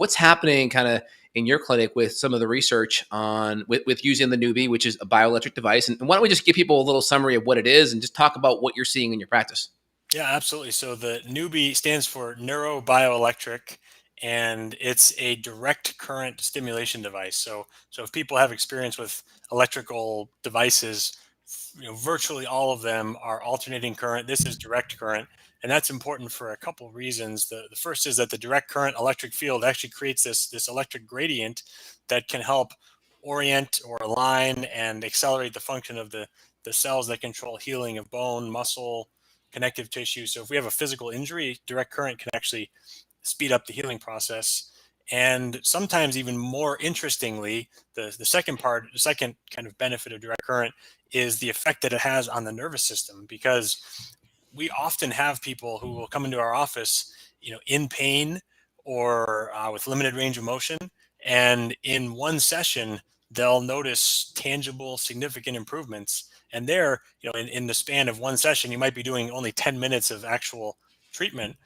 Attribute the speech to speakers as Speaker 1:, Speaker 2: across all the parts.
Speaker 1: what's happening kind of in your clinic with some of the research on with using the Neubie, which is a bioelectric device. And why don't we just give people a little summary of what it is and just talk about what you're seeing in your practice?
Speaker 2: Yeah, absolutely. So the Neubie stands for Neurobioelectric, and it's a direct current stimulation device. So if people have experience with electrical devices, virtually all of them are alternating current. This is direct current, and that's important for a couple reasons. The first is that the direct current electric field actually creates this electric gradient that can help orient or align and accelerate the function of the cells that control healing of bone, muscle, connective tissue. So if we have a physical injury, direct current can actually speed up the healing process. And sometimes even more interestingly, the second kind of benefit of direct current is the effect that it has on the nervous system, because we often have people who will come into our office, in pain or with limited range of motion. And in one session, they'll notice tangible, significant improvements. And there, in the span of one session, you might be doing only 10 minutes of actual treatment.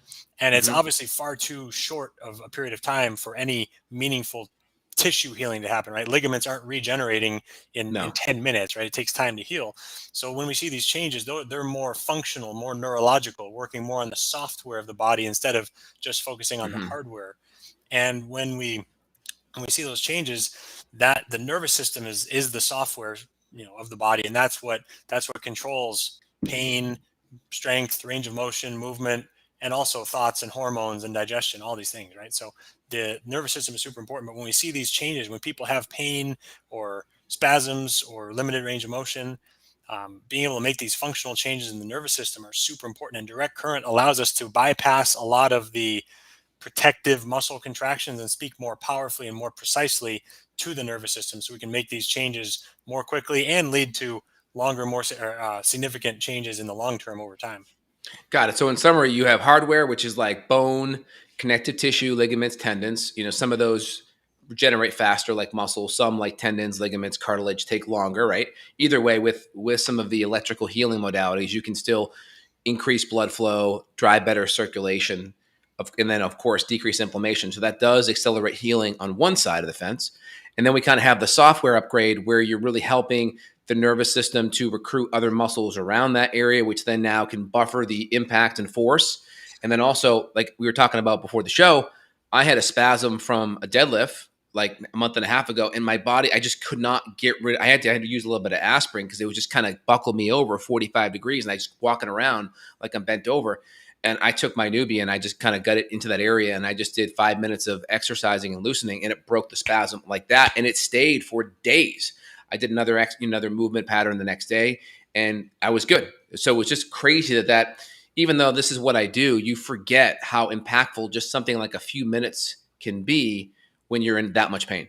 Speaker 2: And it's
Speaker 1: Hmm.
Speaker 2: obviously far too short of a period of time for any meaningful tissue healing to happen, right? Ligaments aren't regenerating in
Speaker 1: No.
Speaker 2: 10 minutes, right? It takes time to heal. So when we see these changes, they're more functional, more neurological, working more on the software of the body instead of just focusing on the
Speaker 1: Hmm.
Speaker 2: hardware. And when we see those changes, that the nervous system is the software, of the body, and that's what controls pain, strength, range of motion, movement, and also thoughts and hormones and digestion, all these things, right? So the nervous system is super important. But when we see these changes, when people have pain or spasms or limited range of motion, being able to make these functional changes in the nervous system are super important. And direct current allows us to bypass a lot of the protective muscle contractions and speak more powerfully and more precisely to the nervous system, so we can make these changes more quickly and lead to longer, more significant changes in the long term over time.
Speaker 1: Got it. So in summary, you have hardware, which is like bone, connective tissue, ligaments, tendons. Some of those regenerate faster, like muscle. Some, like tendons, ligaments, cartilage, take longer. Right. Either way, with some of the electrical healing modalities, you can still increase blood flow, drive better circulation, and then of course decrease inflammation. So that does accelerate healing on one side of the fence. And then we kind of have the software upgrade where you're really helping the nervous system to recruit other muscles around that area, which then now can buffer the impact and force. And then also, like we were talking about before the show, I had a spasm from a deadlift like a month and a half ago, and my body, I just could not get rid. I had to use a little bit of aspirin because it was just kind of buckled me over 45 degrees, and I just walking around like I'm bent over. And I took my Neubie and I just kind of got it into that area, and I just did 5 minutes of exercising and loosening, and it broke the spasm like that, and it stayed for days. I did another movement pattern the next day, and I was good. So it was just crazy that even though this is what I do, you forget how impactful just something like a few minutes can be when you're in that much pain.